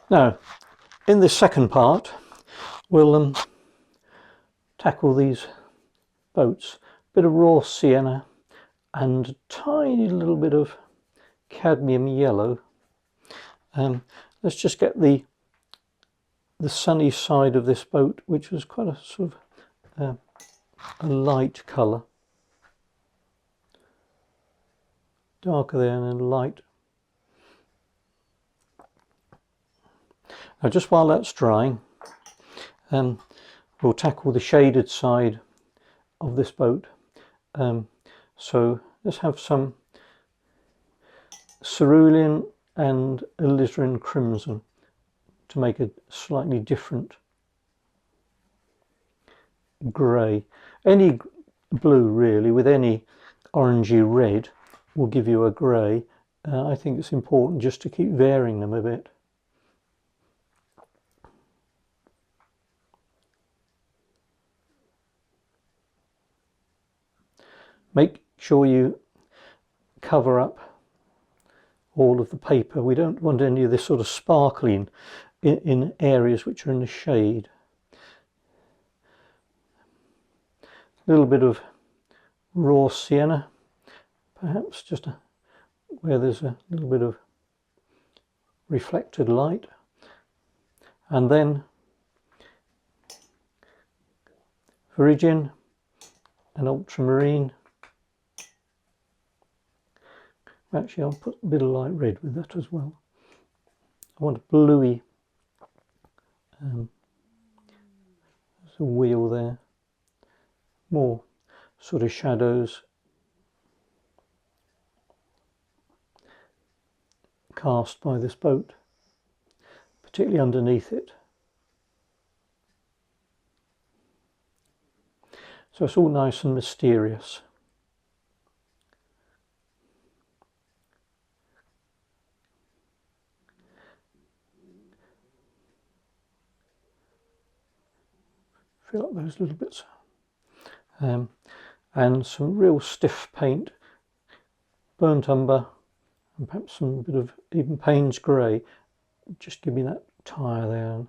Now, in this second part, we'll tackle these boats. Bit of raw sienna and a tiny little bit of cadmium yellow. Let's just get the sunny side of this boat, which was quite a sort of a light colour. Darker there and then light. Now just while that's drying, we'll tackle the shaded side of this boat. So let's have some cerulean and alizarin crimson to make a slightly different grey. Any blue really with any orangey red will give you a grey. I think it's important just to keep varying them a bit. Make sure you cover up all of the paper. We don't want any of this sort of sparkling in areas which are in the shade. A little bit of raw sienna, perhaps just where there's a little bit of reflected light, and then Viridian and ultramarine. Actually, I'll put a bit of light red with that as well. I want a bluey, there's a wheel there, more sort of shadows cast by this boat, particularly underneath it. So it's all nice and mysterious. Fill up those little bits. And some real stiff paint, burnt umber, and perhaps some bit of even Payne's grey. Just give me that tire there.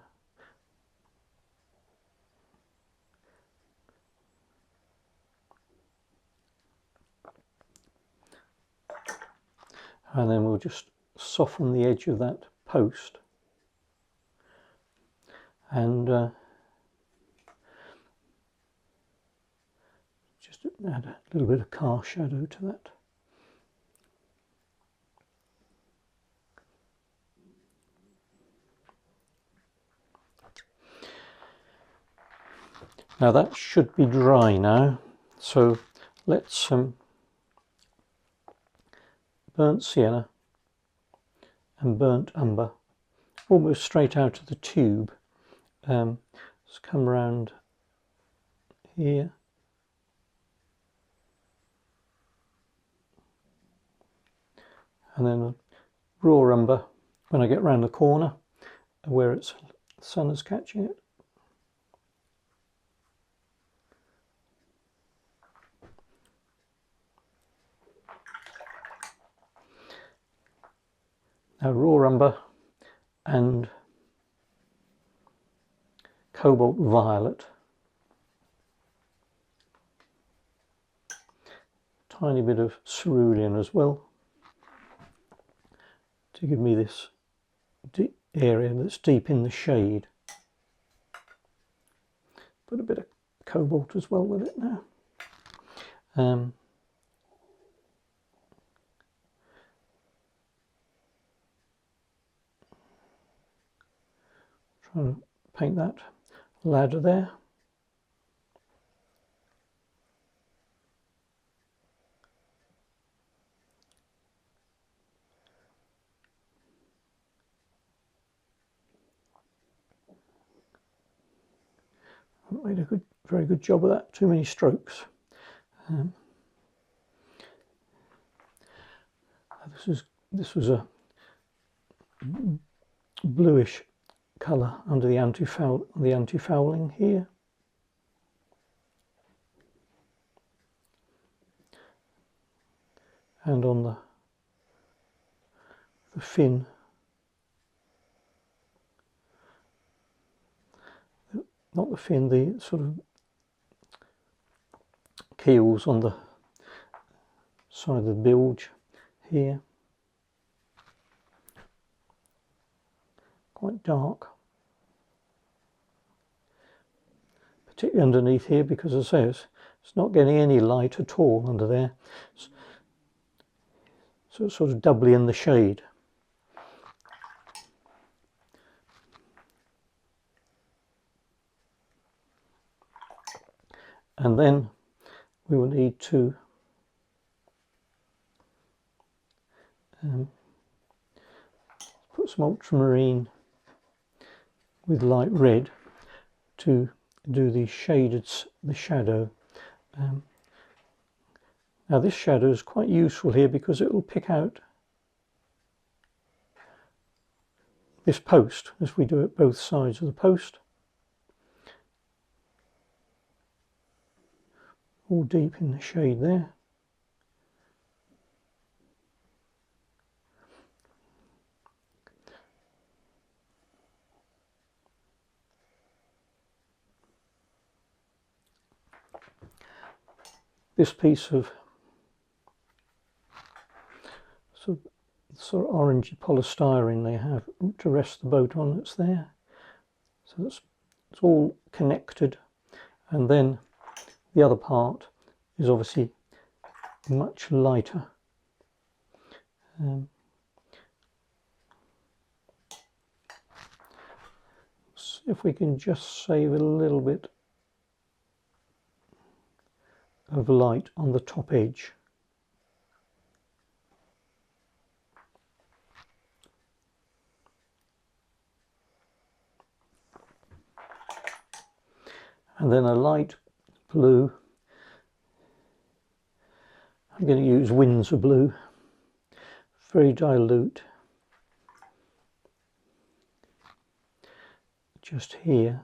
And then we'll just soften the edge of that post. And just add a little bit of car shadow to that. Now that should be dry now, so let's burnt sienna and burnt umber, almost straight out of the tube. Let's come around here. And then raw umber when I get round the corner where the sun is catching it. Now raw umber and cobalt violet. Tiny bit of cerulean as well, to give me this deep area that's deep in the shade. Put a bit of cobalt as well with it now. Trying to paint that ladder there. Made a very good job of that. Too many strokes. This was a bluish colour under the anti-fouling here. And on the fin. not the fin, the sort of keels on the side of the bilge here. Quite dark. Particularly underneath here, because as I say, it's not getting any light at all under there. So it's sort of doubly in the shade. And then we will need to put some ultramarine with light red to do the shadow. Now this shadow is quite useful here because it will pick out this post as we do it both sides of the post, all deep in the shade there. This piece of sort of orangey polystyrene they have to rest the boat on, it's there. So it's all connected, and then the other part is obviously much lighter. See if we can just save a little bit of light on the top edge. And then a light blue. I'm going to use Windsor blue, very dilute, just here.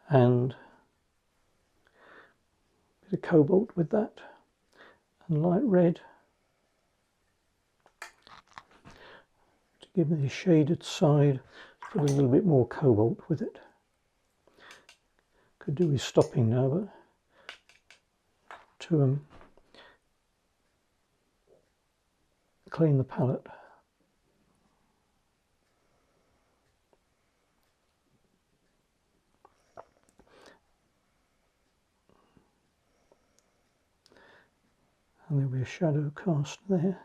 And a bit of cobalt with that, and light red to give me the shaded side. Put a little bit more cobalt with it. Could do with stopping now, but to clean the palette. And there'll be a shadow cast there.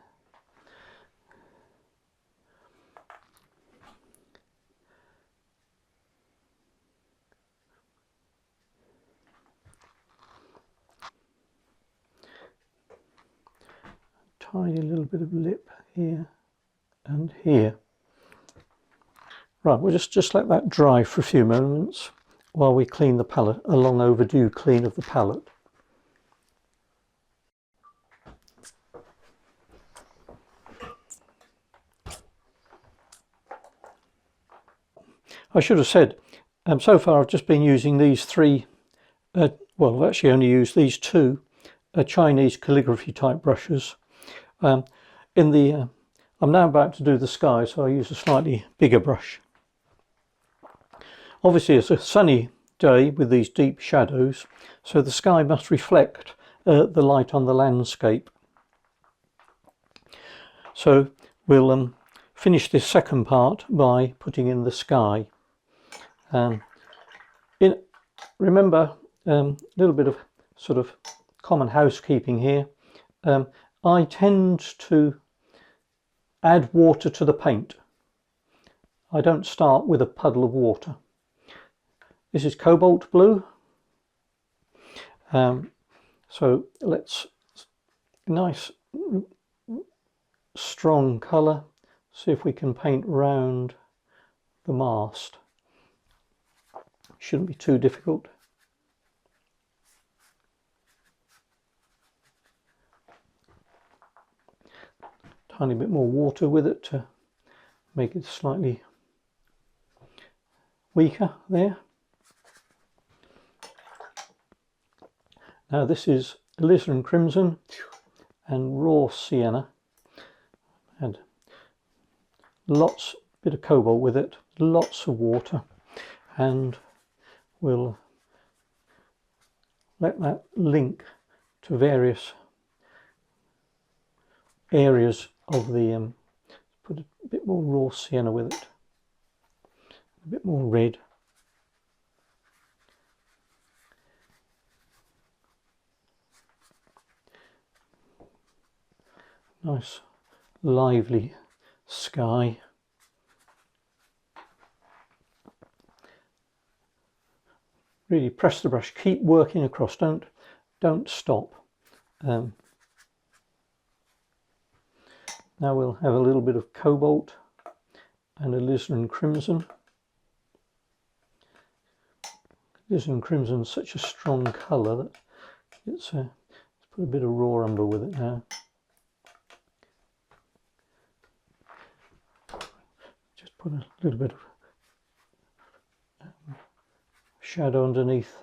Tiny little bit of lip here and here. Right, we'll just let that dry for a few moments while we clean the palette, a long overdue clean of the palette. I should have said, so far I've just been using these three, well, I've actually only used these two Chinese calligraphy type brushes. I'm now about to do the sky, so I use a slightly bigger brush. Obviously it's a sunny day with these deep shadows, so the sky must reflect the light on the landscape. So we'll finish this second part by putting in the sky. Remember, a little bit of sort of common housekeeping here. I tend to add water to the paint. I don't start with a puddle of water. This is cobalt blue. So let's, nice strong colour. See if we can paint round the mast. Shouldn't be too difficult. Tiny bit more water with it to make it slightly weaker there. Now this is alizarin crimson and raw sienna. and bit of cobalt with it, lots of water, and we'll let that link to various areas of the put a bit more raw sienna with it, a bit more red. Nice lively sky. Really press the brush, keep working across, don't stop. Now we'll have a little bit of cobalt and alizarin crimson. Alizarin crimson is such a strong colour that let's put a bit of raw umber with it now. Just put a little bit of shadow underneath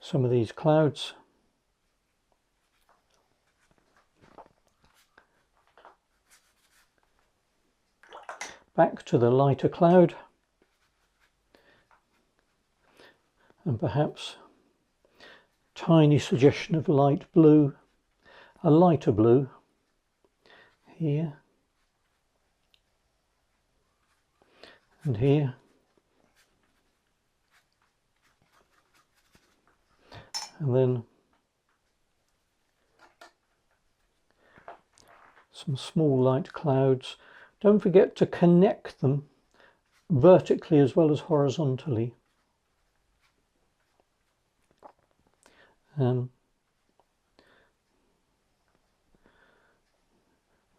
some of these clouds. Back to the lighter cloud, and perhaps a tiny suggestion of light blue, a lighter blue here and here. And then some small light clouds. Don't forget to connect them vertically as well as horizontally. We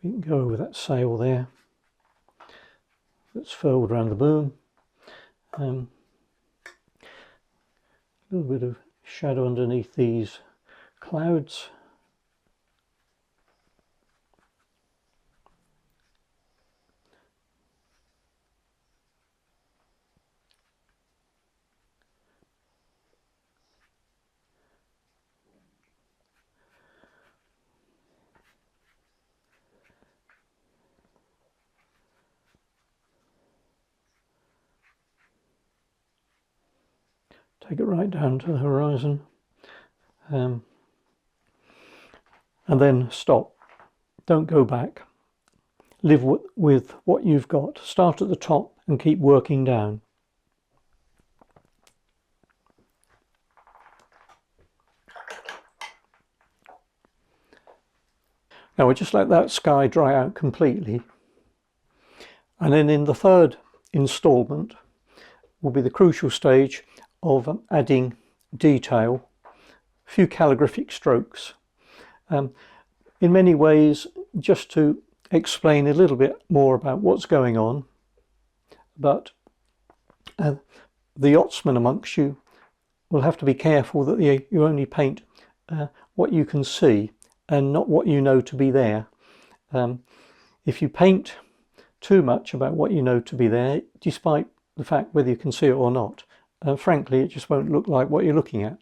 can go over that sail there that's furled around the boom. A little bit of shadow underneath these clouds. Take it right down to the horizon, and then stop. Don't go back. Live with what you've got. Start at the top and keep working down. Now we'll just let that sky dry out completely, and then in the third instalment will be the crucial stage of adding detail, a few calligraphic strokes. In many ways, just to explain a little bit more about what's going on, but the yachtsmen amongst you will have to be careful that you only paint what you can see and not what you know to be there. If you paint too much about what you know to be there, despite the fact whether you can see it or not, frankly, it just won't look like what you're looking at.